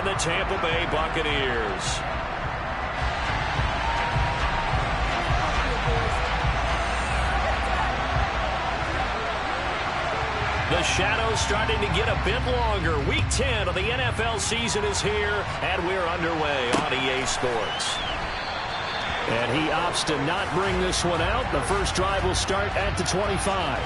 the Tampa Bay Buccaneers. The shadow's starting to get a bit longer. Week 10 of the NFL season is here, and we're underway on EA Sports. And he opts to not bring this one out. The first drive will start at the 25.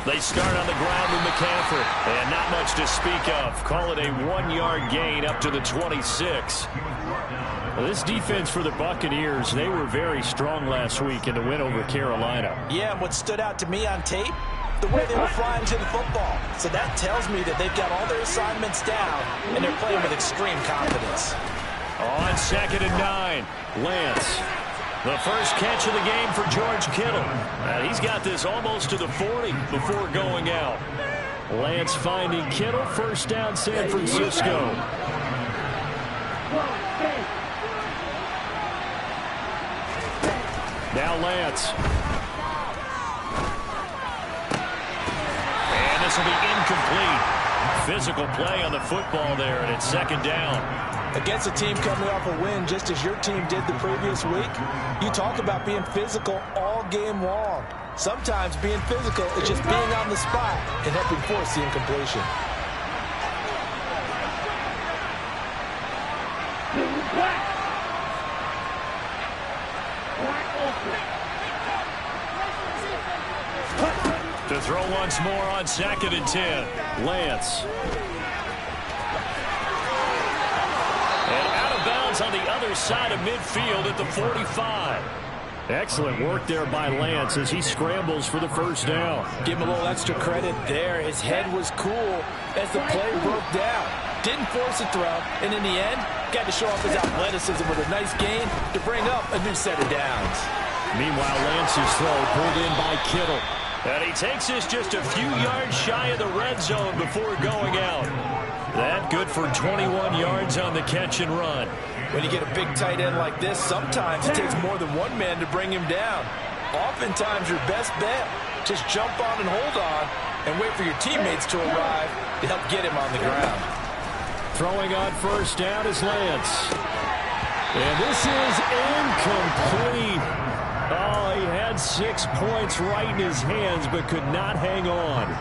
They start on the ground with McCaffrey, and not much to speak of. Call it a 1-yard gain up to the 26. Well, this defense for the Buccaneers, they were very strong last week in the win over Carolina. Yeah, and what stood out to me on tape, the way they were flying to the football. So that tells me that they've got all their assignments down, and they're playing with extreme confidence. On 2nd and 9, Lance. The first catch of the game for George Kittle. He's got this almost to the 40 before going out. Lance finding Kittle. First down, San Francisco. Now Lance. And this will be incomplete. Physical play on the football there, and it's 2nd down. Against a team coming off a win, just as your team did the previous week, you talk about being physical all game long. Sometimes being physical is just being on the spot and helping force the incompletion. To throw once more on 2nd and 10. Lance. On the other side of midfield at the 45. Excellent work there by Lance as he scrambles for the first down. Give him a little extra credit there. His head was cool as the play broke down. Didn't force a throw, and in the end, got to show off his athleticism with a nice gain to bring up a new set of downs. Meanwhile, Lance's throw pulled in by Kittle. And he takes this just a few yards shy of the red zone before going out. That good for 21 yards on the catch and run. When you get a big tight end like this, sometimes it takes more than one man to bring him down. Oftentimes, your best bet, just jump on and hold on and wait for your teammates to arrive to help get him on the ground. Throwing on first down is Lance. And this is incomplete. Oh, he had 6 points right in his hands, but could not hang on.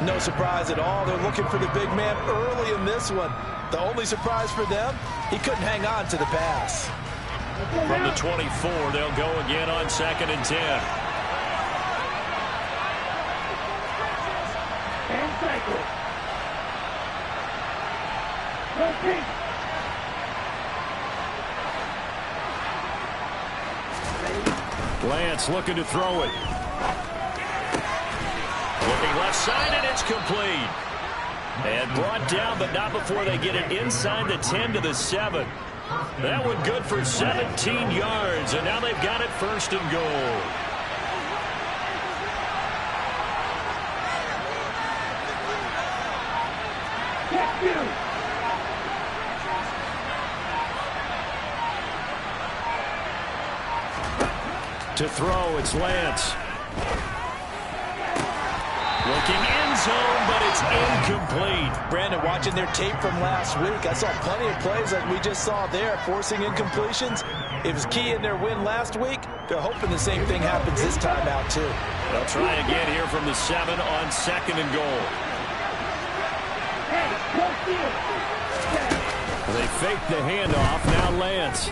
No surprise at all. They're looking for the big man early in this one. The only surprise for them, he couldn't hang on to the pass. From the 24, they'll go again on 2nd and 10. Lance looking to throw it. Looking left side, and it's complete. And brought down, but not before they get it inside the 10 to the 7. That one good for 17 yards, and now they've got it 1st and goal. To throw, it's Lance. Looking end zone, but it's incomplete. Brandon, watching their tape from last week, I saw plenty of plays like we just saw there, forcing incompletions. It was key in their win last week. They're hoping the same thing happens this time out, too. They'll try again here from the 7 on 2nd and goal. They fake the handoff. Now Lance.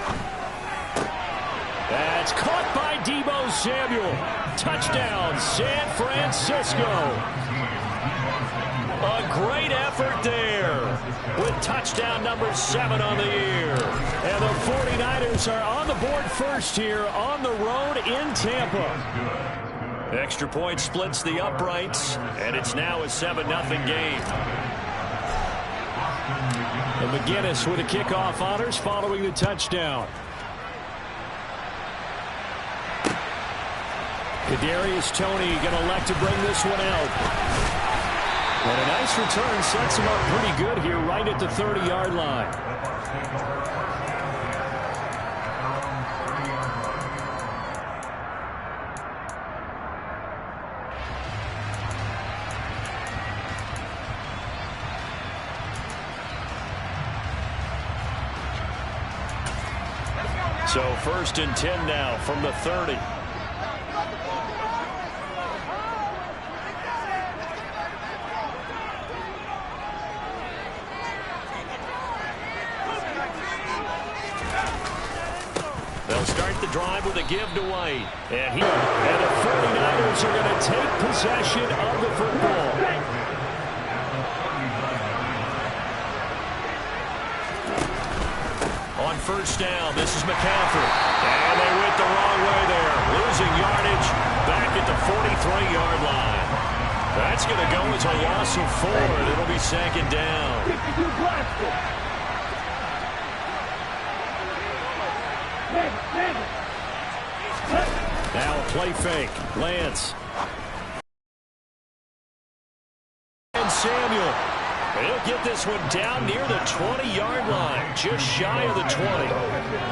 That's caught by Deebo Samuel. Touchdown, San Francisco. A great effort there with touchdown number 7 on the year. And the 49ers are on the board first here on the road in Tampa. Extra point splits the uprights, and it's now a 7-0 game. McGinnis with the kickoff honors following the touchdown. Kadarius Toney going to elect to bring this one out. And a nice return sets him up pretty good here right at the 30-yard line. So 1st and 10 now from the 30. They'll start the drive with a give to White. And the 49ers are going to take possession of the football. On 1st down, this is McCaffrey. And they went the wrong way there. Losing yardage back at the 43-yard line. That's going to go as a loss of 4. It'll be 2nd down. Now a play fake. Lance. And Samuel. He'll get this one down near the 20-yard line, just shy of the 20.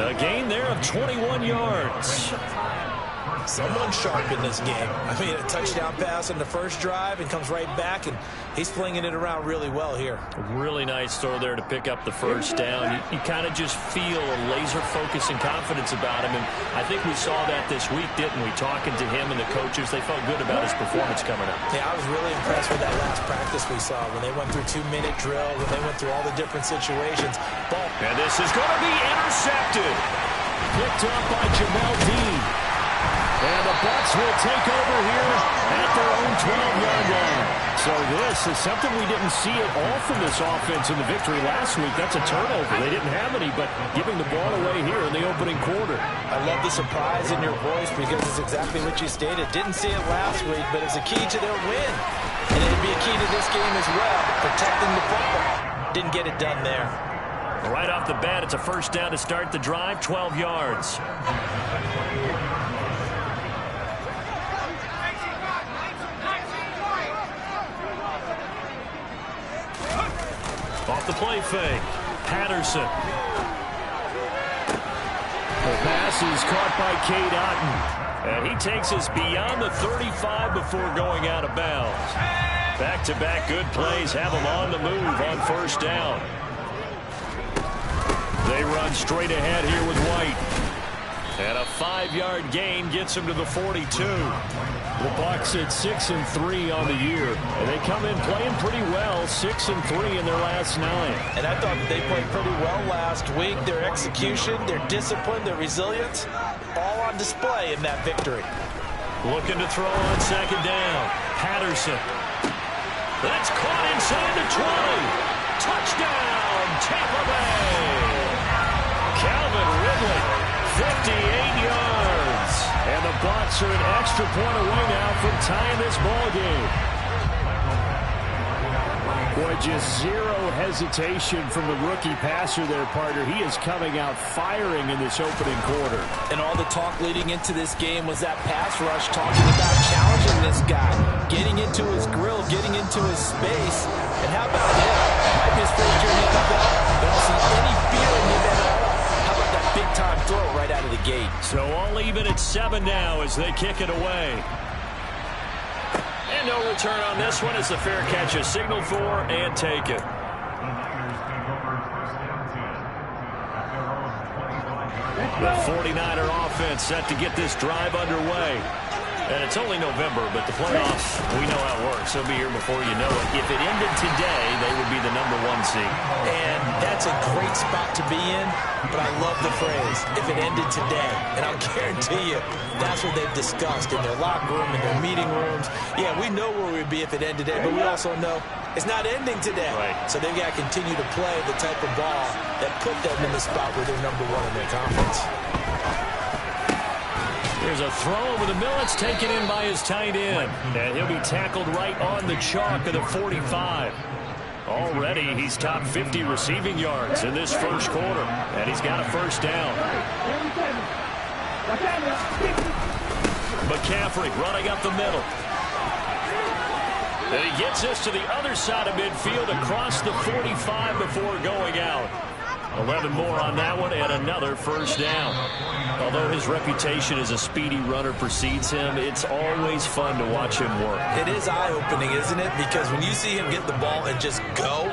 A gain there of 21 yards. Someone sharp in this game. I mean, a touchdown pass on the first drive and comes right back, and he's flinging it around really well here. A really nice throw there to pick up the 1st down. You kind of just feel a laser focus and confidence about him, and I think we saw that this week, didn't we? Talking to him and the coaches, they felt good about his performance coming up. Yeah, I was really impressed with that last practice we saw when they went through 2-minute drill, when they went through all the different situations. And this is going to be intercepted. Picked up by Jamel Dean. And the Bucs will take over here at their own 12-yard line. So this is something we didn't see at all from this offense in the victory last week. That's a turnover. They didn't have any, but giving the ball away here in the opening quarter. I love the surprise in your voice because it's exactly what you stated. Didn't see it last week, but it's a key to their win. And it'd be a key to this game as well, protecting the football. Didn't get it done there. Right off the bat, it's a 1st down to start the drive, 12 yards. Off the play fake. Patterson. The pass is caught by Cade Otton. And he takes us beyond the 35 before going out of bounds. Back-to-back good plays have him on the move on 1st down. They run straight ahead here with White. And a 5-yard gain gets him to the 42. The Bucs at 6-3 on the year. And they come in playing pretty well, 6-3 in their last 9. And I thought that they played pretty well last week. Their execution, their discipline, their resilience, all on display in that victory. Looking to throw on 2nd down. Patterson. That's caught inside the 20. Touchdown, Tampa Bay. Calvin Ridley, 58 yards. And the Bucs are an extra point away now from tying this ball game. Boy, just zero hesitation from the rookie passer there, partner. He is coming out firing in this opening quarter. And all the talk leading into this game was that pass rush, talking about challenging this guy, getting into his grill, getting into his space. And how about him? Might be his first year in the NFL. I don't see any fear in him at all. How about that big-time throw right out of the gate? So all even at 7 now as they kick it away. And no return on this one as the fair catch is signaled for and taken. The 49er offense set to get this drive underway. And it's only November, but the playoffs, we know how it works. They'll be here before you know it. If it ended today, they would be the #1 seed. And that's a great spot to be in, but I love the phrase, if it ended today. And I'll guarantee you, that's what they've discussed in their locker room, in their meeting rooms. Yeah, we know where we'd be if it ended today, but we also know it's not ending today. Right. So they've got to continue to play the type of ball that put them in the spot where they're #1 in their conference. There's a throw over the middle. It's taken in by his tight end. And he'll be tackled right on the chalk of the 45. Already, he's top 50 receiving yards in this first quarter, and he's got a first down. McCaffrey running up the middle. And he gets this to the other side of midfield across the 45 before going out. 11 more on that one and another first down. Although his reputation as a speedy runner precedes him, it's always fun to watch him work. It is eye-opening, isn't it? Because when you see him get the ball and just go,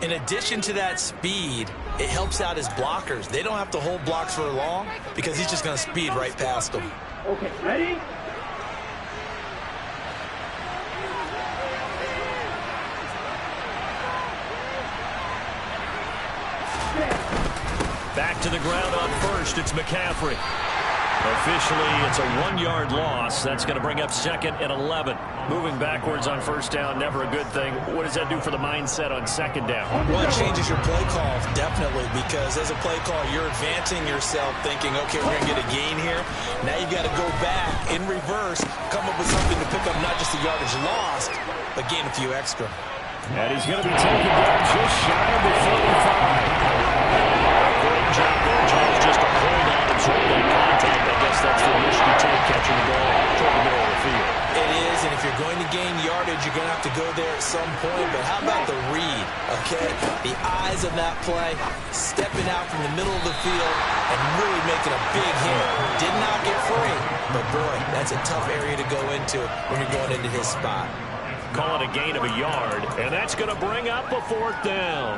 in addition to that speed, it helps out his blockers. They don't have to hold blocks for long because he's just going to speed right past them. Okay, ready? Back to the ground on first. It's McCaffrey. Officially, it's a 1-yard loss. That's going to bring up 2nd and 11. Moving backwards on first down, never a good thing. What does that do for the mindset on 2nd down? Well, it changes your play call, definitely, because as a play call, you're advancing yourself thinking, okay, we're going to get a gain here. Now you've got to go back in reverse, come up with something to pick up not just the yardage lost, but gain a few extra. And he's going to be taken down just shy of the 45. Great job there, Charles, just to hold on and hold that contact. I guess that's the risk you take catching the ball toward the middle of the field. It is, and if you're going to gain yardage, you're going to have to go there at some point. But how about the read, okay? The eyes of that play, stepping out from the middle of the field and really making a big hit. Did not get free, but boy, that's a tough area to go into when you're going into his spot. Call it a gain of a yard, and that's going to bring up a 4th down.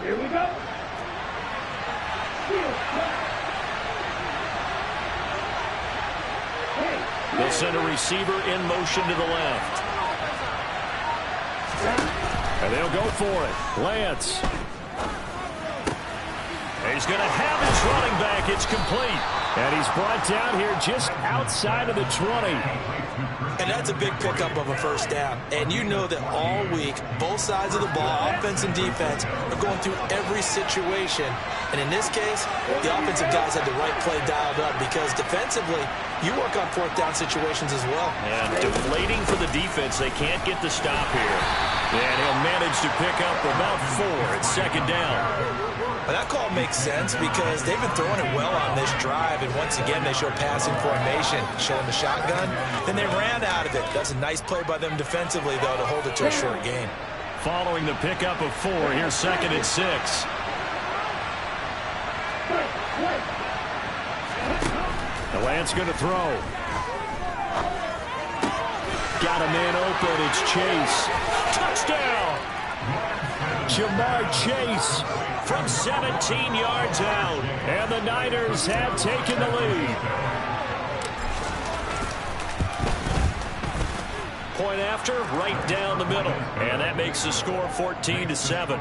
Here we go. They'll send a receiver in motion to the left. And they'll go for it. Lance. He's going to have his running back. It's complete. And he's brought down here just outside of the 20. And that's a big pickup of a first down. And you know that all week, both sides of the ball, offense and defense, are going through every situation. And in this case, the offensive guys had the right play dialed up because defensively, you work on 4th down situations as well. And deflating for the defense. They can't get the stop here. And he'll manage to pick up about 4 at 2nd down. Well, that call makes sense because they've been throwing it well on this drive, and once again, they show passing formation, showing the shotgun. Then they ran out of it. That's a nice play by them defensively, though, to hold it to a short gain. Following the pickup of 4, here's 2nd and 6. The Lance going to throw. Got a man open. It's Chase. Touchdown! Jamar Chase from 17 yards out. And the Niners have taken the lead. Point after, right down the middle. And that makes the score 14-7.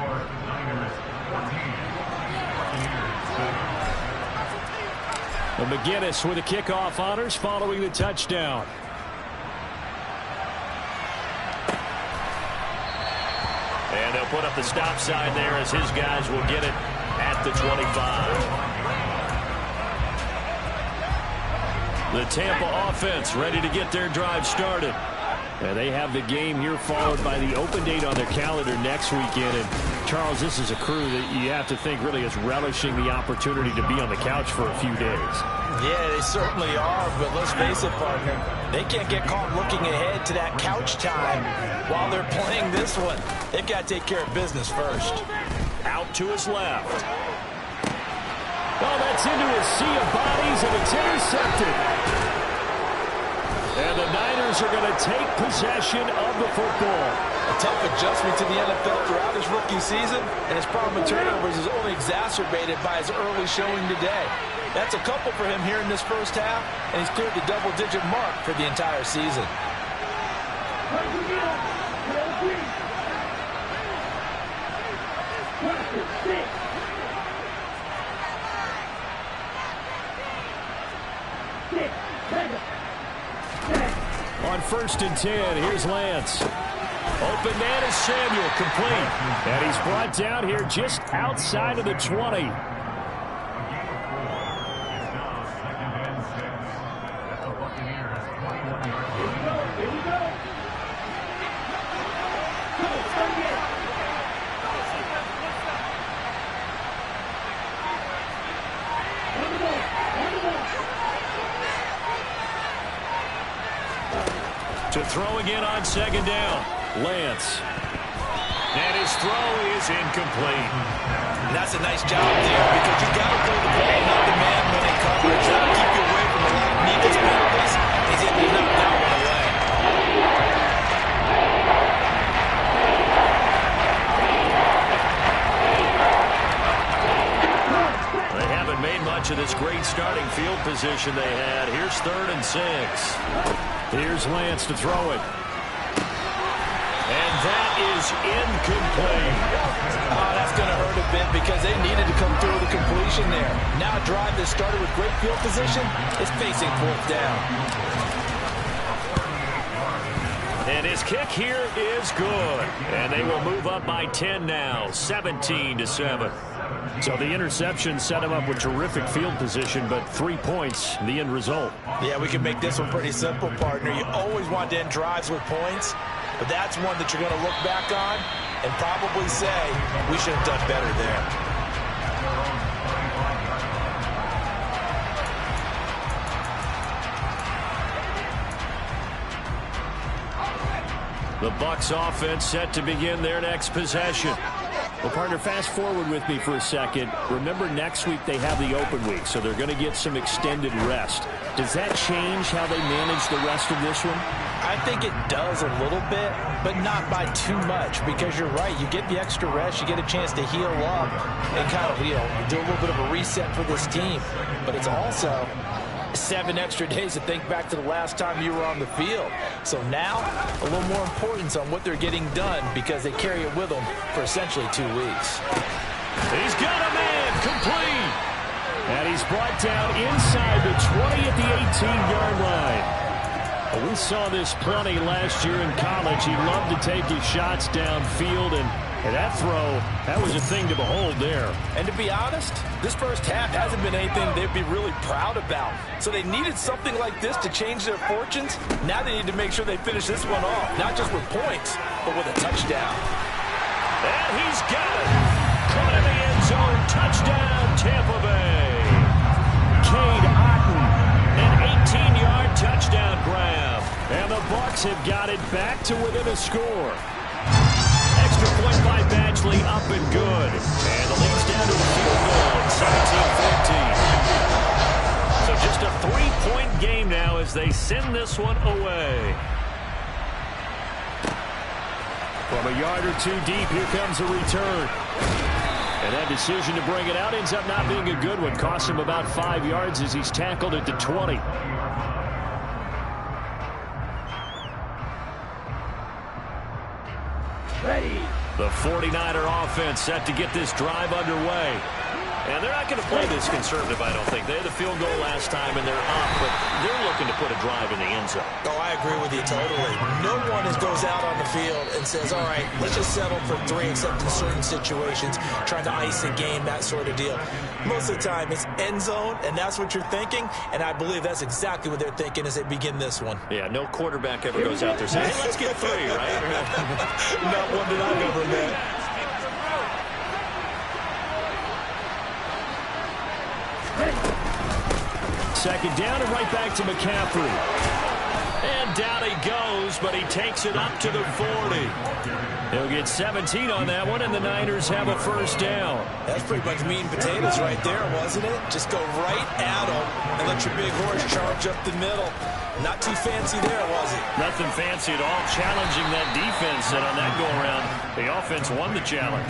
And McGinnis with the kickoff honors following the touchdown. And they'll put up the stop sign there as his guys will get it at the 25. The Tampa offense ready to get their drive started. And they have the game here followed by the open date on their calendar next weekend. And Charles, this is a crew that you have to think really is relishing the opportunity to be on the couch for a few days. Yeah, they certainly are, but let's face it, partner. They can't get caught looking ahead to that couch time while they're playing this one. They've got to take care of business first. Out to his left. Oh, that's into a sea of bodies, and it's intercepted. And the Niners are going to take possession of the football. A tough adjustment to the NFL throughout his rookie season, and his problem with turnovers is only exacerbated by his early showing today. That's a couple for him here in this first half, and he's cleared the double-digit mark for the entire season. On 1st and 10, here's Lance. Open man is Samuel, complete. And he's brought down here just outside of the 20. Here we go. To throw again on second down. Lance. And his throw is incomplete. And that's a nice job there because you got to throw the ball, not the man-running coverage. That'll keep you away from a lot of needless penalties. He's able to knock that one away. They haven't made much of this great starting field position they had. Here's 3rd and 6. Here's Lance to throw it. And that is incomplete. Oh, that's going to hurt a bit because they needed to come through with a completion there. Now a drive that started with great field position is facing 4th down. And his kick here is good. And they will move up by 10 now, 17-7. So the interception set him up with terrific field position, but 3 points, the end result. Yeah, we can make this one pretty simple, partner. You always want to end drives with points, but that's one that you're going to look back on and probably say, we should have done better there. The Bucs offense set to begin their next possession. Well, partner, fast forward with me for a second. Remember, next week they have the open week, so they're going to get some extended rest. Does that change how they manage the rest of this one? I think it does a little bit, but not by too much, because you're right. You get the extra rest, you get a chance to heal up and kind of, do a little bit of a reset for this team. But it's also 7 extra days to think back to the last time you were on the field. So now, a little more importance on what they're getting done because they carry it with them for essentially 2 weeks. He's got a man complete. And he's brought down inside the 20 at the 18-yard line. Well, we saw this plenty last year in college. He loved to take his shots downfield, and that throw, that was a thing to behold there. And to be honest, this first half hasn't been anything they'd be really proud about. So they needed something like this to change their fortunes. Now they need to make sure they finish this one off, not just with points, but with a touchdown. And he's got it. Caught in the end zone. Touchdown, Tampa Bay. Cade Otton, an 18-yard touchdown grab. And the Bucs have got it back to within a score. Extra point by Badgley, up and good. And the lead's down to a field goal, 17-15. So just a 3-point game now as they send this one away. From a yard or 2 deep, here comes a return. And that decision to bring it out ends up not being a good one. Costs him about 5 yards as he's tackled at the 20. Ready. The 49er offense set to get this drive underway. And they're not going to play this conservative, I don't think. They had the field goal last time, and they're up, but they're looking to put a drive in the end zone. Oh, I agree with you totally. No one goes out on the field and says, all right, let's just settle for 3, except in certain situations, trying to ice a game, that sort of deal. Most of the time, it's end zone, and that's what you're thinking, and I believe that's exactly what they're thinking as they begin this one. Yeah, no quarterback ever goes out there saying, hey, let's get 3, right? Not one that I've ever met. Second down and right back to McCaffrey. And down he goes, but he takes it up to the 40. He'll get 17 on that one, and the Niners have a first down. That's pretty much meat and potatoes right there, wasn't it? Just go right at him and let your big horse charge up the middle. Not too fancy there, was it? Nothing fancy at all. Challenging that defense, and on that go-around, the offense won the challenge.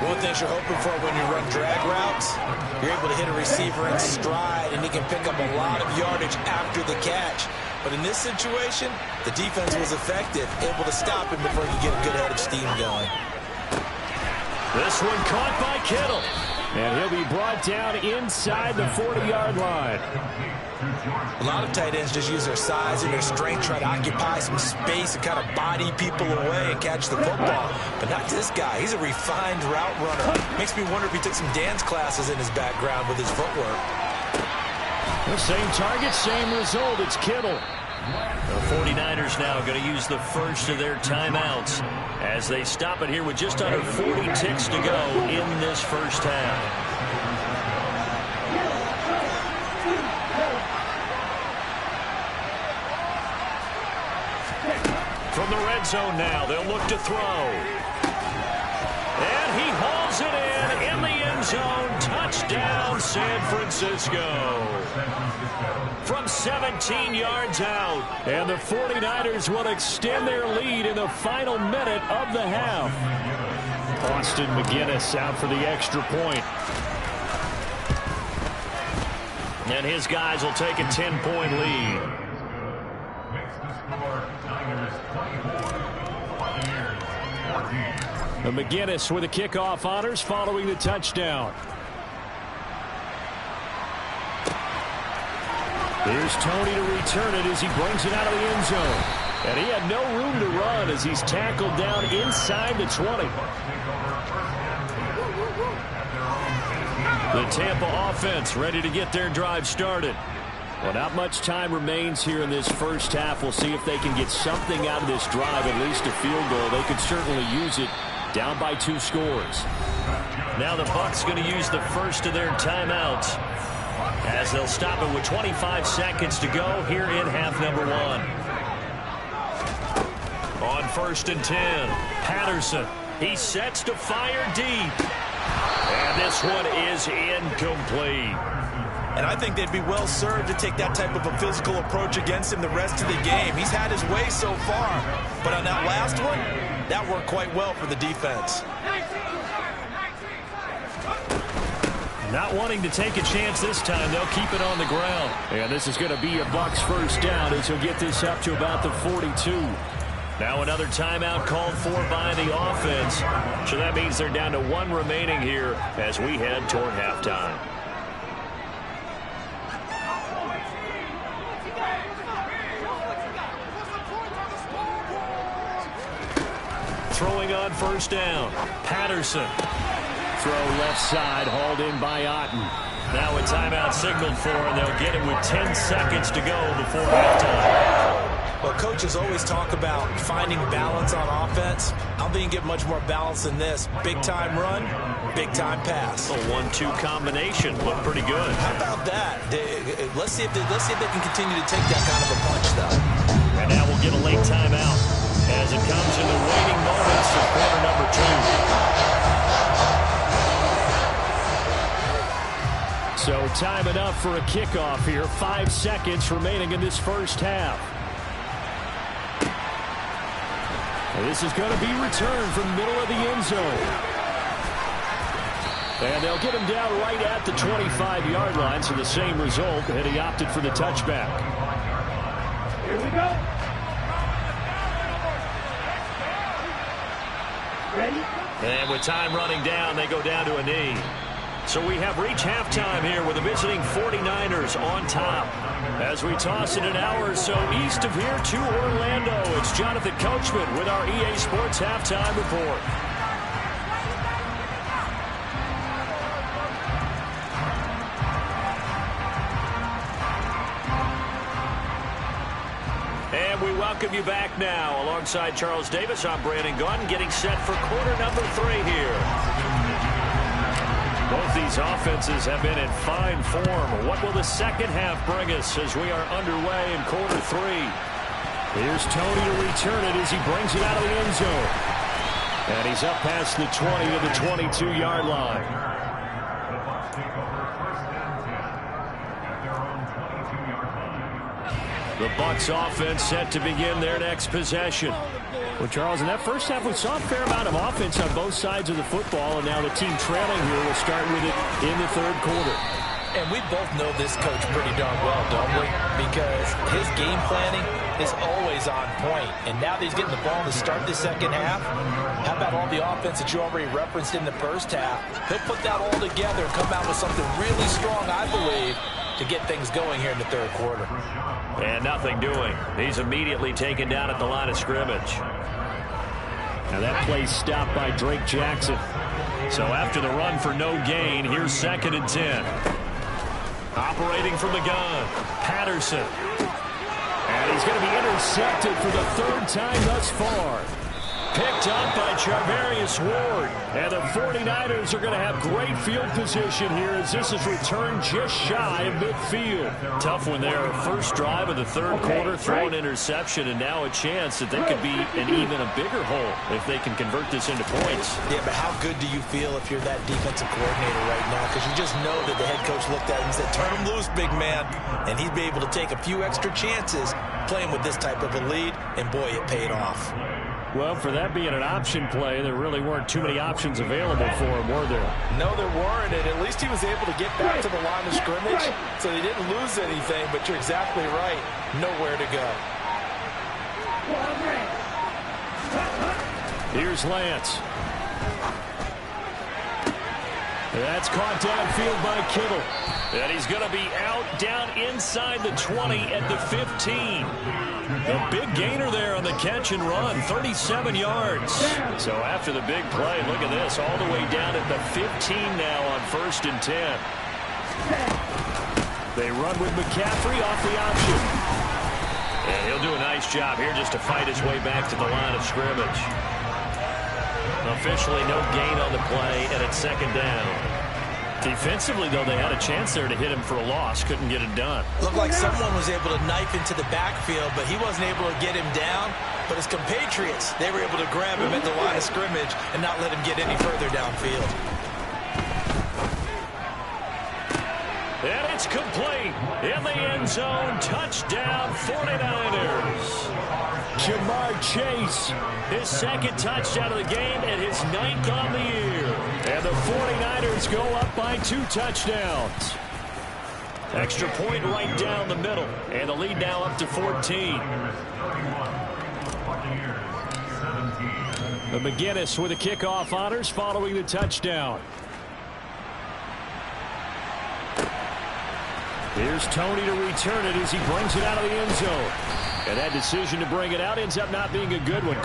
One of the things you're hoping for when you run drag routes, you're able to hit a receiver in stride, and he can pick up a lot of yardage after the catch. But in this situation, the defense was effective, able to stop him before he could get a good head of steam going. This one caught by Kittle. And he'll be brought down inside the 40-yard line. A lot of tight ends just use their size and their strength, try to occupy some space and kind of body people away and catch the football. But not this guy. He's a refined route runner. Makes me wonder if he took some dance classes in his background with his footwork. The same target, same result. It's Kittle. The 49ers now going to use the first of their timeouts as they stop it here with just under 40 ticks to go in this first half. From the red zone now, they'll look to throw. And he hauls it in the end zone. Touchdown, San Francisco. From 17 yards out. And the 49ers will extend their lead in the final minute of the half. Austin McGinnis out for the extra point. And his guys will take a 10-point lead. McGinnis with the kickoff honors following the touchdown. Here's Tony to return it as he brings it out of the end zone. And he had no room to run as he's tackled down inside the 20. The Tampa offense ready to get their drive started. Well, not much time remains here in this first half. We'll see if they can get something out of this drive, at least a field goal. They could certainly use it. Down by 2 scores. Now the Bucs going to use the first of their timeouts as they'll stop it with 25 seconds to go here in half number 1. On 1st and 10, Patterson. He sets to fire deep. And this one is incomplete. And I think they'd be well served to take that type of a physical approach against him the rest of the game. He's had his way so far. But on that last one, that worked quite well for the defense. Not wanting to take a chance this time, they'll keep it on the ground. And this is going to be a Bucs first down as he'll get this up to about the 42. Now another timeout called for by the offense. So that means they're down to 1 remaining here as we head toward halftime. Throwing on first down. Patterson. Throw left side, hauled in by Otten. Now a timeout signaled for, and they'll get it with 10 seconds to go before halftime. Well, coaches always talk about finding balance on offense. I don't think you get much more balance than this. Big-time run, big-time pass. A 1-2 combination looked pretty good. How about that? Let's see if they can continue to take that kind of a punch, though. And now we'll get a late timeout as it comes in the waning moments of quarter number 2. So time enough for a kickoff here. 5 seconds remaining in this first half. And this is going to be returned from the middle of the end zone. And they'll get him down right at the 25-yard line, so the same result, and he opted for the touchback. Here we go. Ready? And with time running down, they go down to a knee. So we have reached halftime here with the visiting 49ers on top. As we toss it an hour or so east of here to Orlando, it's Jonathan Coachman with our EA Sports Halftime Report. And we welcome you back now. Alongside Charles Davis, I'm Brandon Gaudin, getting set for quarter number 3 here. Both these offenses have been in fine form. What will the second half bring us as we are underway in quarter 3? Here's Tony to return it as he brings it out of the end zone. And he's up past the 20 to the 22-yard line. The Bucs offense set to begin their next possession. Well, Charles, in that first half, we saw a fair amount of offense on both sides of the football, and now the team trailing here will start with it in the third quarter. And we both know this coach pretty darn well, don't we? Because his game planning is always on point. And now that he's getting the ball to start the second half, how about all the offense that you already referenced in the first half? He'll put that all together and come out with something really strong, I believe, to get things going here in the third quarter. And nothing doing. He's immediately taken down at the line of scrimmage. Now that play stopped by Drake Jackson. So after the run for no gain, here's 2nd and 10. Operating from the gun, Patterson. And he's going to be intercepted for the third time thus far. Picked up by Charvarius Ward. And the 49ers are going to have great field position here as this is returned just shy of midfield. Tough one there. First drive of the third quarter, throw an interception, and now a chance that they could be an even a bigger hole if they can convert this into points. Yeah, but how good do you feel if you're that defensive coordinator right now? Because you just know that the head coach looked at him and said, turn him loose, big man. And he'd be able to take a few extra chances playing with this type of a lead, and boy, it paid off. Well, for that being an option play, there really weren't too many options available for him, were there? No, there weren't, and at least he was able to get back to the line of scrimmage, so he didn't lose anything, but you're exactly right. Nowhere to go. Here's Lance. That's caught downfield by Kittle. And he's going to be out down inside the 20 at the 15. A big gainer there on the catch and run, 37 yards. So after the big play, look at this, all the way down at the 15 now on 1st and 10. They run with McCaffrey off the option. And he'll do a nice job here just to fight his way back to the line of scrimmage. Officially no gain on the play, and it's 2nd down. Defensively, though, they had a chance there to hit him for a loss. Couldn't get it done. Looked like someone was able to knife into the backfield, but he wasn't able to get him down. But his compatriots, they were able to grab him at the line of scrimmage and not let him get any further downfield. And it's complete. In the end zone, touchdown 49ers. Jamar Chase, his 2nd touchdown of the game and his 9th on the year. And the 49ers go up by 2 touchdowns. Extra point right down the middle. And the lead now up to 14. McGinnis with the kickoff honors following the touchdown. Here's Tony to return it as he brings it out of the end zone. And that decision to bring it out ends up not being a good one.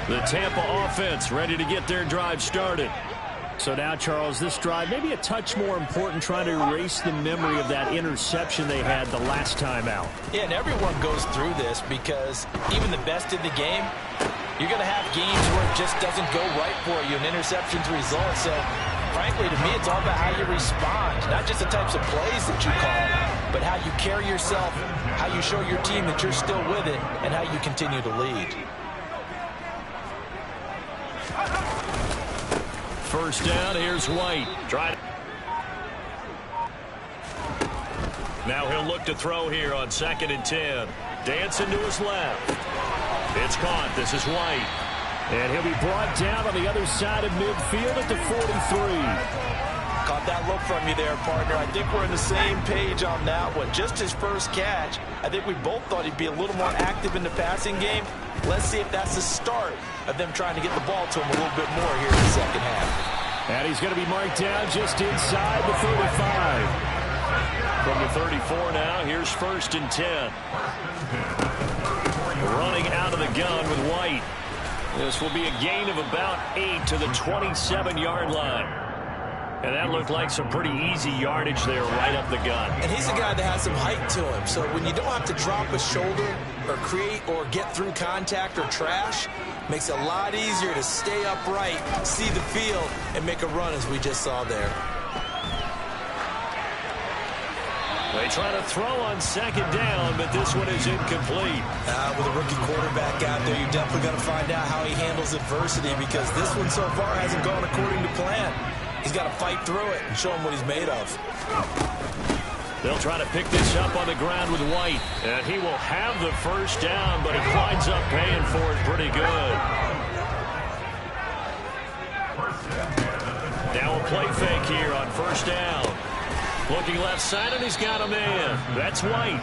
The Tampa offense ready to get their drive started. So now, Charles, this drive maybe a touch more important, trying to erase the memory of that interception they had the last time out. Yeah, and everyone goes through this because even the best in the game, you're going to have games where it just doesn't go right for you, and interceptions result. So, frankly, to me, it's all about how you respond, not just the types of plays that you call, but how you carry yourself, how you show your team that you're still with it, and how you continue to lead. First down, here's White. Now he'll look to throw here on 2nd and 10. Dancing to his left. It's caught. This is White. And he'll be brought down on the other side of midfield at the 43. Caught that look from you there, partner. I think we're on the same page on that one. Just his first catch. I think we both thought he'd be a little more active in the passing game. Let's see if that's the start of them trying to get the ball to him a little bit more here in the 2nd half. And he's going to be marked down just inside the 35. From the 34 now, here's 1st and 10. Running out of the gun with White. This will be a gain of about 8 to the 27-yard line. And that looked like some pretty easy yardage there right up the gut. And he's a guy that has some height to him. So when you don't have to drop a shoulder or create or get through contact or trash, makes it a lot easier to stay upright, see the field, and make a run as we just saw there. They try to throw on 2nd down, but this one is incomplete. With a rookie quarterback out there, you're definitely going to find out how he handles adversity, because this one so far hasn't gone according to plan. He's got to fight through it and show him what he's made of. They'll try to pick this up on the ground with White. And he will have the first down, but he winds up paying for it pretty good. Now a play fake here on 1st down. Looking left side, and he's got a man. That's White.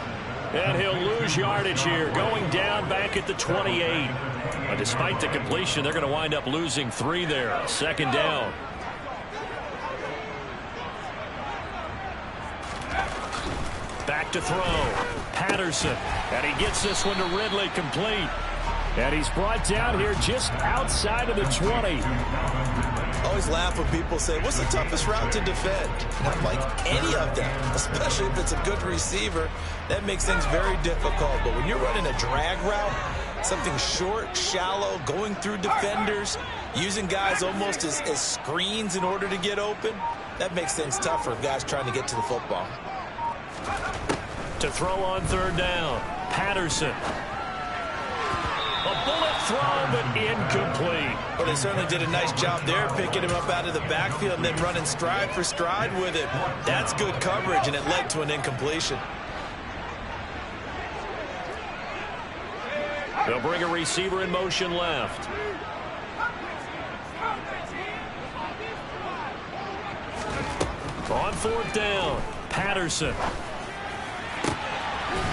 And he'll lose yardage here, going down back at the 28. Despite the completion, they're going to wind up losing 3 there. 2nd down. Back to throw. Patterson. And he gets this one to Ridley complete. And he's brought down here just outside of the 20. Always laugh when people say, what's the toughest route to defend? And I'm like, any of them, especially if it's a good receiver. That makes things very difficult. But when you're running a drag route, something short, shallow, going through defenders, using guys almost as screens in order to get open, that makes things tougher for guys trying to get to the football. To throw on third down, Patterson. A bullet throw, but incomplete. Well, they certainly did a nice job there, picking him up out of the backfield and then running stride for stride with it. That's good coverage, and it led to an incompletion. They'll bring a receiver in motion left. On fourth down, Patterson.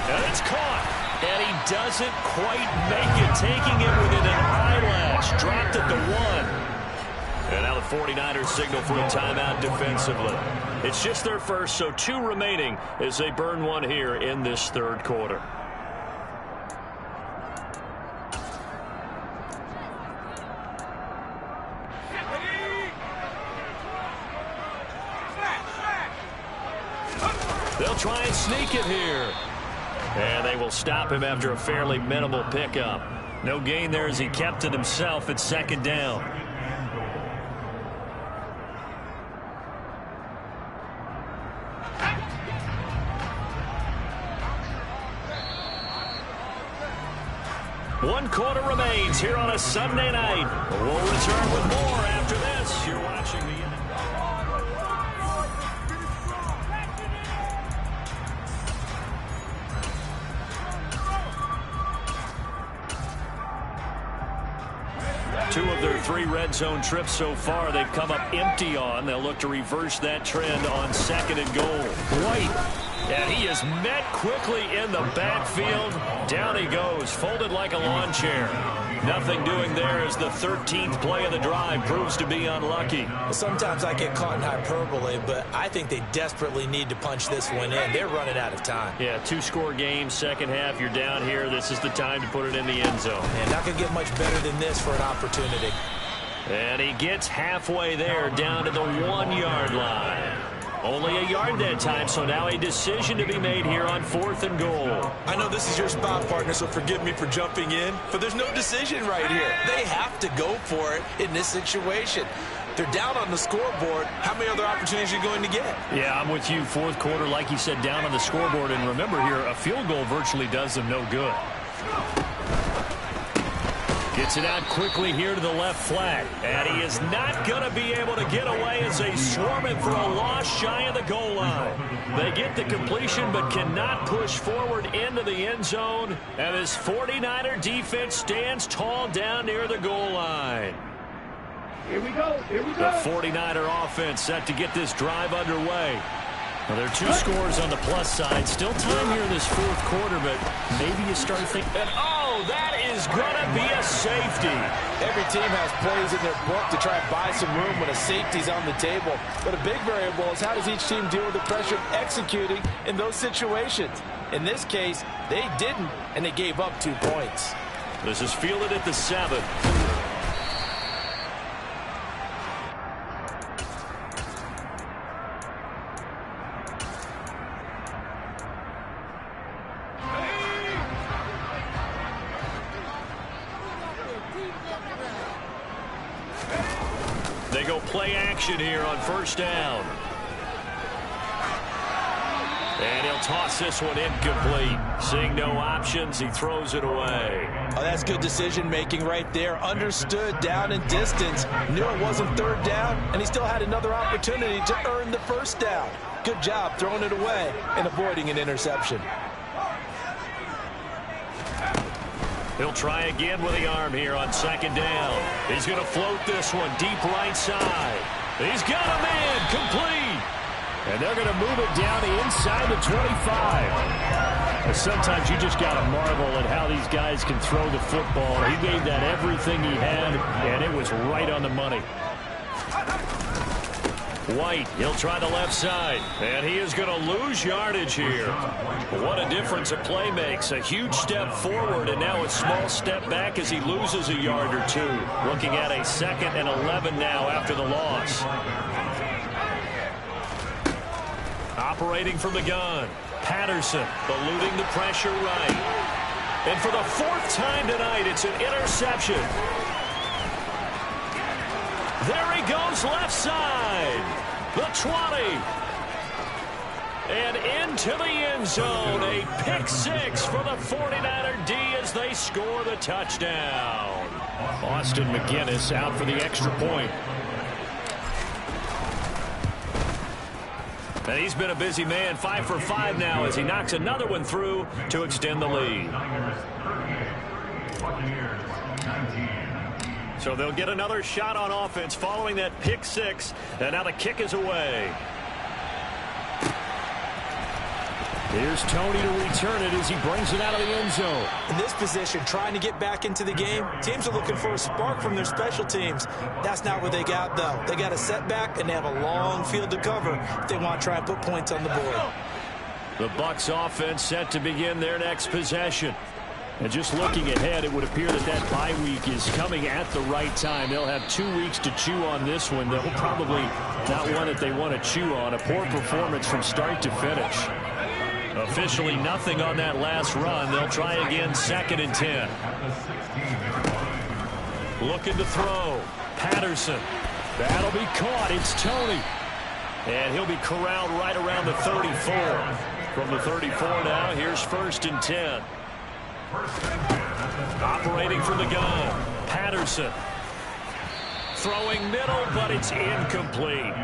And it's caught. And he doesn't quite make it, taking it within an eyelash. Dropped at the 1. And now the 49ers signal for a timeout defensively. It's just their first, so 2 remaining as they burn one here in this third quarter. They'll try and sneak it here. And they will stop him after a fairly minimal pickup. No gain there as he kept it himself at second down. One quarter remains here on a Sunday night. We'll return with more after this. You're watching the Two of their 3 red zone trips so far they've come up empty on. They'll look to reverse that trend on second and goal. White. And he is met quickly in the backfield. Down he goes, folded like a lawn chair. Nothing doing there as the 13th play of the drive proves to be unlucky. Well, sometimes I get caught in hyperbole, but I think they desperately need to punch this one in. They're running out of time. Yeah, 2-score game, second half, you're down here. This is the time to put it in the end zone. And not going to get much better than this for an opportunity. And he gets halfway there, down to the 1-yard line. Only a yard that time, so now a decision to be made here on fourth and goal. I know this is your spot, partner, so forgive me for jumping in, but there's no decision right here. They have to go for it in this situation. They're down on the scoreboard. How many other opportunities are you going to get? Yeah, I'm with you. Fourth quarter, like you said, down on the scoreboard. And remember here, a field goal virtually does them no good. Gets it out quickly here to the left flat. And he is not going to be able to get away as they swarm him for a loss shy of the goal line. They get the completion but cannot push forward into the end zone. And this 49er defense stands tall down near the goal line. Here we go. Here we go. The 49er offense set to get this drive underway. Well, there are 2 scores on the plus side. Still time here in this fourth quarter, but maybe you start thinking, oh, that is going to be a safety. Every team has plays in their book to try and buy some room when a safety's on the table. But a big variable is how does each team deal with the pressure of executing in those situations. In this case, they didn't, and they gave up 2 points. This is fielded at the 7. They go play action here on first down. And he'll toss this one incomplete. Seeing no options, he throws it away. Oh, that's good decision-making right there. Understood down and distance. Knew it wasn't third down, and he still had another opportunity to earn the first down. Good job throwing it away and avoiding an interception. He'll try again with the arm here on second down. He's going to float this one deep right side. He's got a man complete. And they're going to move it down to inside the 25. Sometimes you just got to marvel at how these guys can throw the football. He gave that everything he had, and it was right on the money. White, he'll try the left side, and he is going to lose yardage here. What a difference a play makes. A huge step forward, and now a small step back as he loses a yard or two. Looking at a 2nd and 11 now after the loss. Operating from the gun, Patterson eluding the pressure right. And for the 4th time tonight, it's an interception. There he goes left side. The 20. And into the end zone. A pick 6 for the 49er D as they score the touchdown. Austin McGinnis out for the extra point. And he's been a busy man, 5 for 5 now as he knocks another one through to extend the lead. So they'll get another shot on offense following that pick 6. And now the kick is away. Here's Tony to return it as he brings it out of the end zone. In this position, trying to get back into the game, teams are looking for a spark from their special teams. That's not what they got, though. They got a setback, and they have a long field to cover if they want to try and put points on the board. The Bucs offense set to begin their next possession. And just looking ahead, it would appear that bye week is coming at the right time. They'll have 2 weeks to chew on this one. They'll probably not one that they want to chew on. A poor performance from start to finish. Officially nothing on that last run. They'll try again 2nd and 10. Looking to throw. Patterson. That'll be caught. It's Tony. And he'll be corralled right around the 34. From the 34 now, here's 1st and 10. Operating from the gun. Patterson. Throwing middle, but it's incomplete.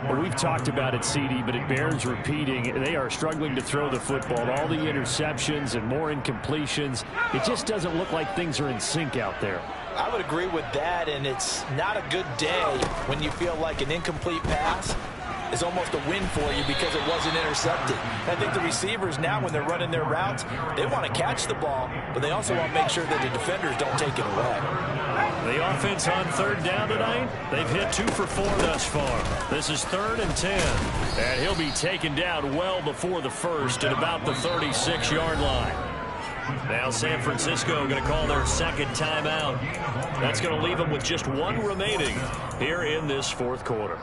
Well, we've talked about it, CD, but it bears repeating. They are struggling to throw the football. All the interceptions and more incompletions. It just doesn't look like things are in sync out there. I would agree with that, and it's not a good day when you feel like an incomplete pass is almost a win for you because it wasn't intercepted. I think the receivers now, when they're running their routes, they want to catch the ball, but they also want to make sure that the defenders don't take it away. The offense on 3rd down tonight, they've hit 2 for 4 thus far. This is 3rd and 10. And he'll be taken down well before the 1st at about the 36-yard line. Now San Francisco going to call their 2nd timeout. That's going to leave them with just 1 remaining here in this 4th quarter.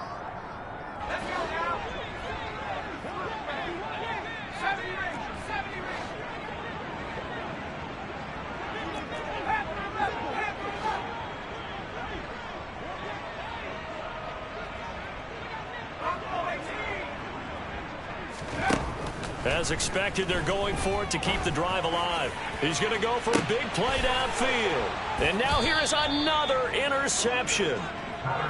As expected, they're going for it to keep the drive alive. He's going to go for a big play downfield. And now here is another interception.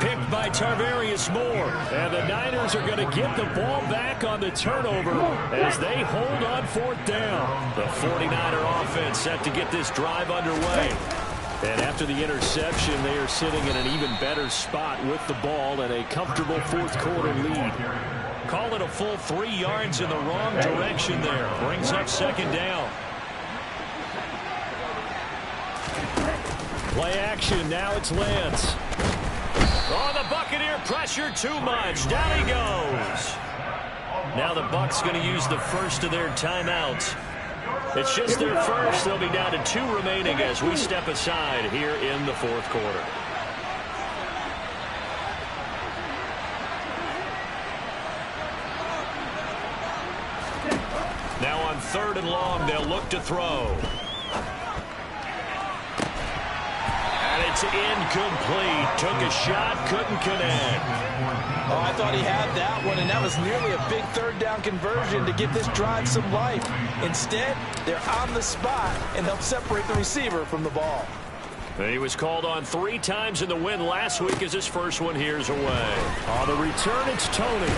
Picked by Tarvarius Moore. And the Niners are going to get the ball back on the turnover as they hold on 4th down. The 49er offense set to get this drive underway. And after the interception, they are sitting in an even better spot with the ball and a comfortable 4th quarter lead. Call it a full 3 yards in the wrong direction there. Brings up 2nd down. Play action. Now it's Lance. Oh, the Buccaneer pressure too much. Down he goes. Now the Bucs going to use the first of their timeouts. It's just their first. They'll be down to 2 remaining as we step aside here in the 4th quarter. Now on 3rd and long, they'll look to throw. And it's incomplete. Took a shot, couldn't connect. Oh, I thought he had that one, and that was nearly a big 3rd down conversion to give this drive some life. Instead, they're on the spot and help separate the receiver from the ball. He was called on 3 times in the win last week as his first one here's away. On the return, it's Tony.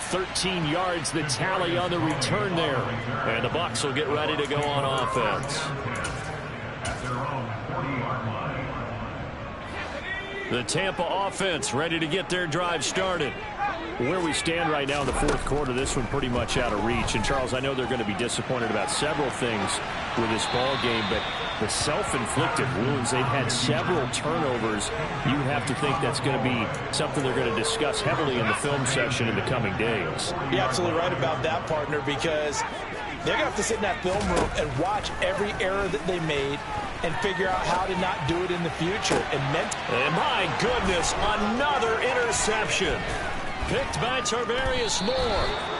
13 yards the tally on the return there. And the Bucs will get ready to go on offense. The Tampa offense ready to get their drive started. Where we stand right now in the 4th quarter, this one pretty much out of reach. And, Charles, I know they're going to be disappointed about several things. with this ball game, but the self-inflicted wounds, they've had several turnovers. You have to think that's going to be something they're going to discuss heavily in the film section in the coming days. You're absolutely right about that, partner, because they're going to have to sit in that film room and watch every error that they made and figure out how to not do it in the future. And my goodness, another interception. Picked by Tarvarius Moore.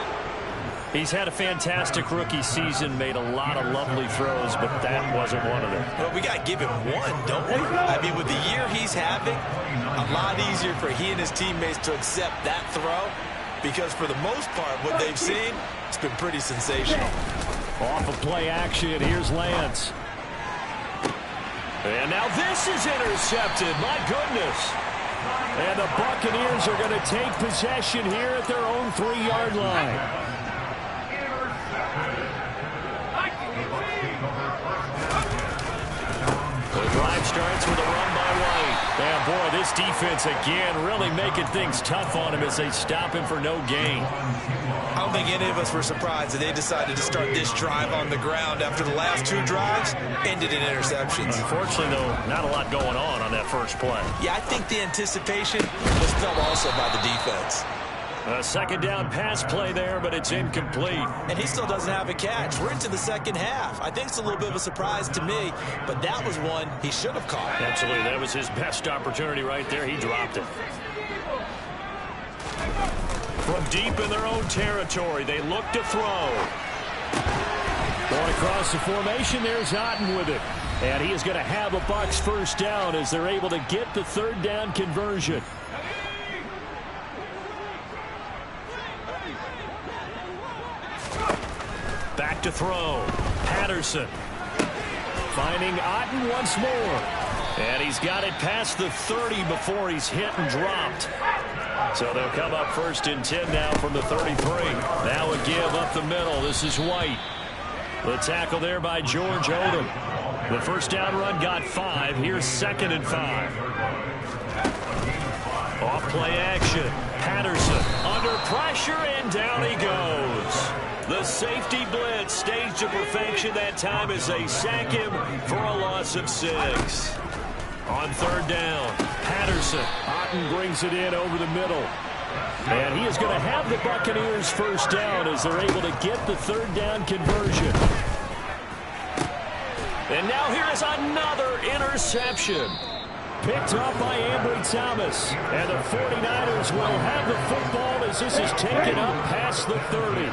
He's had a fantastic rookie season, made a lot of lovely throws, but that wasn't one of them. Well, we got to give him one, don't we? I mean, with the year he's having, a lot easier for he and his teammates to accept that throw, because for the most part, what they've seen, it's been pretty sensational. Off of play action, here's Lance. And now this is intercepted. My goodness. And the Buccaneers are going to take possession here at their own 3-yard line. The drive starts with a run by White. And boy, this defense again really making things tough on him as they stop him for no gain. I don't think any of us were surprised that they decided to start this drive on the ground after the last 2 drives ended in interceptions. Unfortunately, though, not a lot going on that first play. Yeah, I think the anticipation was felt also by the defense. A second down pass play there, but it's incomplete. And he still doesn't have a catch. We're into the second half. I think it's a little bit of a surprise to me, but that was one he should have caught. Absolutely. That was his best opportunity right there. He dropped it. From deep in their own territory, they look to throw. Going across the formation, there's Otten with it. And he is going to have a Bucs first down as they're able to get the 3rd down conversion. Back to throw. Patterson. Finding Otten once more. And he's got it past the 30 before he's hit and dropped. So they'll come up 1st and 10 now from the 33. Now a give up the middle. This is White. The tackle there by George Odom. The first down run got 5. Here's 2nd and 5. Off play action. Patterson under pressure, and down he goes. The safety blitz staged to perfection that time as they sack him for a loss of 6. On 3rd down, Patterson. Otten brings it in over the middle. And he is going to have the Buccaneers first down as they're able to get the 3rd down conversion. And now here is another interception. Picked up by Ambry Thomas. And the 49ers will have the football as this is taken up past the 30.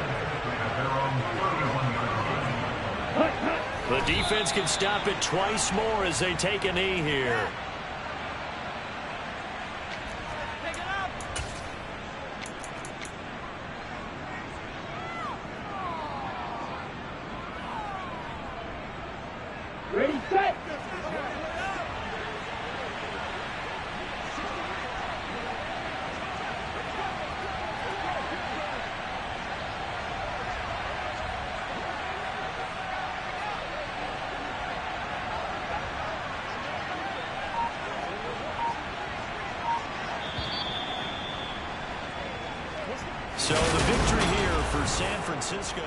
The defense can stop it twice more as they take a knee here. Ready, set. So the victory here for San Francisco.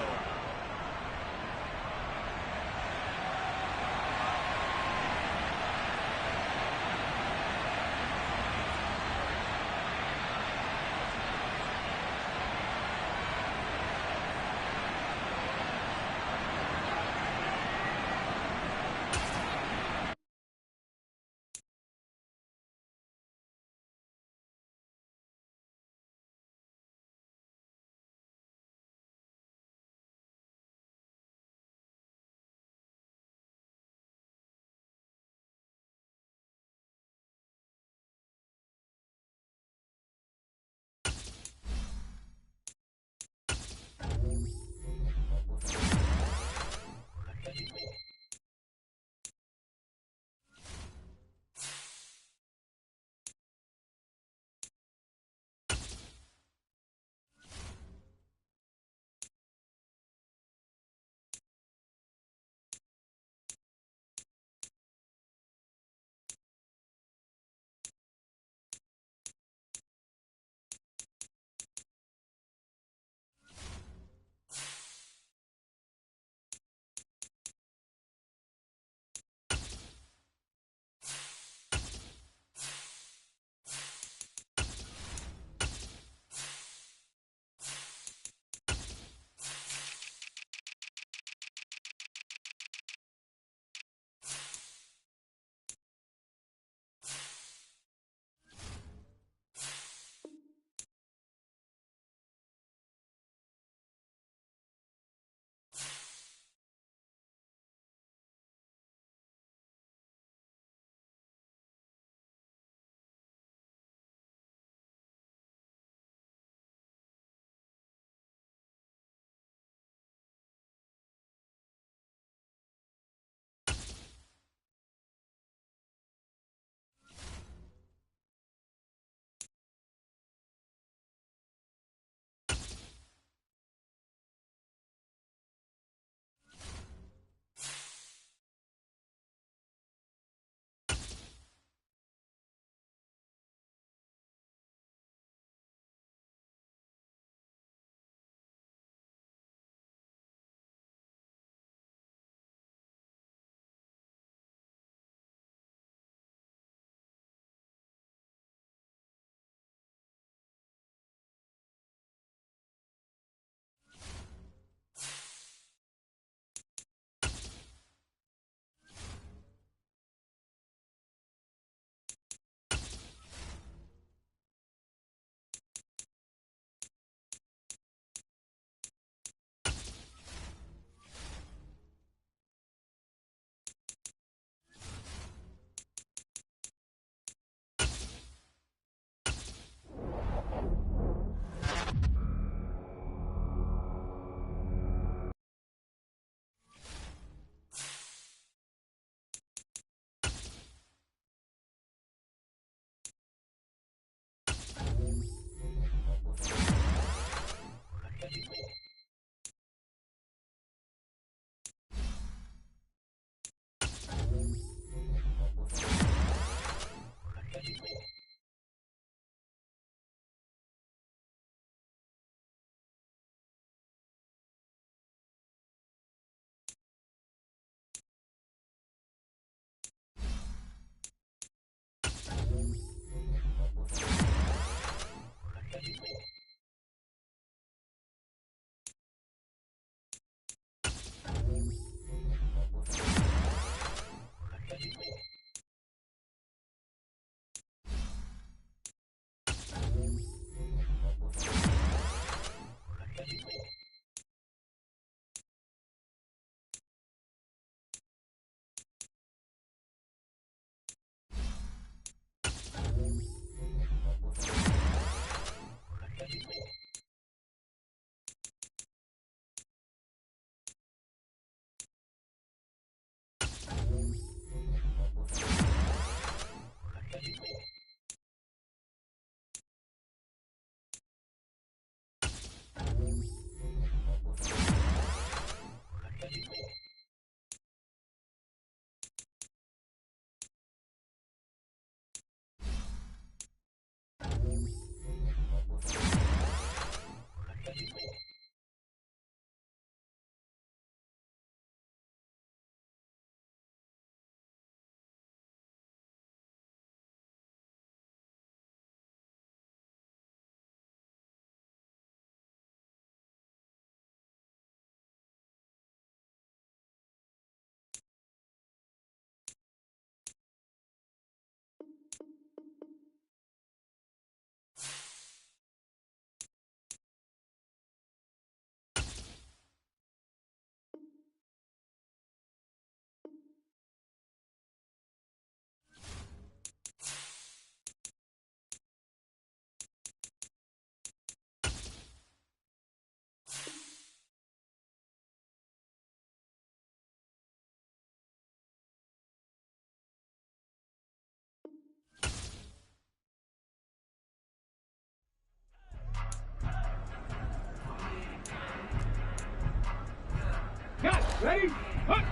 Ready? Hunt.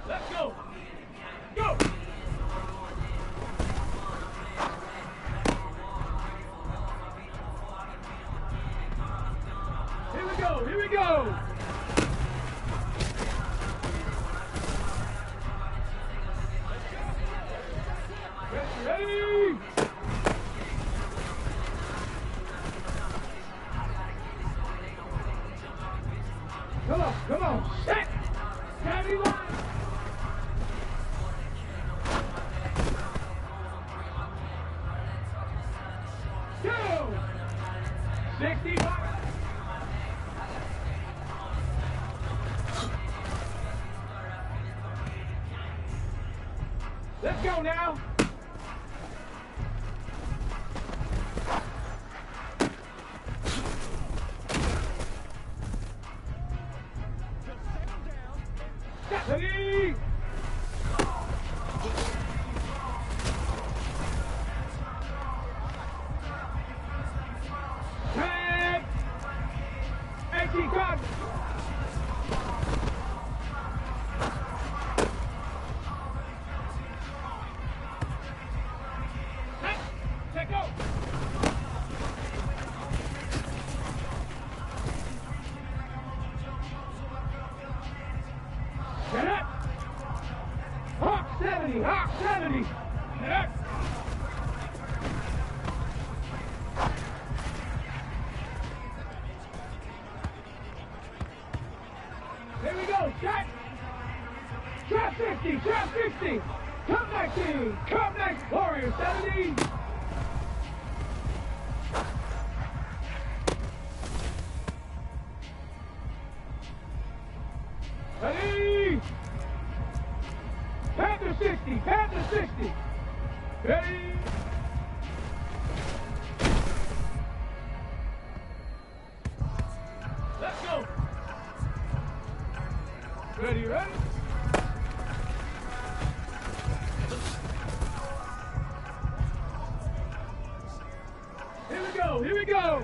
Let's go. Go. Here we go. Here we go. Ready? Come on, come on. Set. Steady line. Go. 65. Let's go now. Ready? Red. 18 cut. Take go. Get up. Hawk 70, Hawk 70. Get up. Here we go, shot. Trap 50, trap 50. Come next team, come next Warrior 70. Ready? Panther 60, Panther 60. Ready? Let's go. Ready, ready? Here we go, here we go.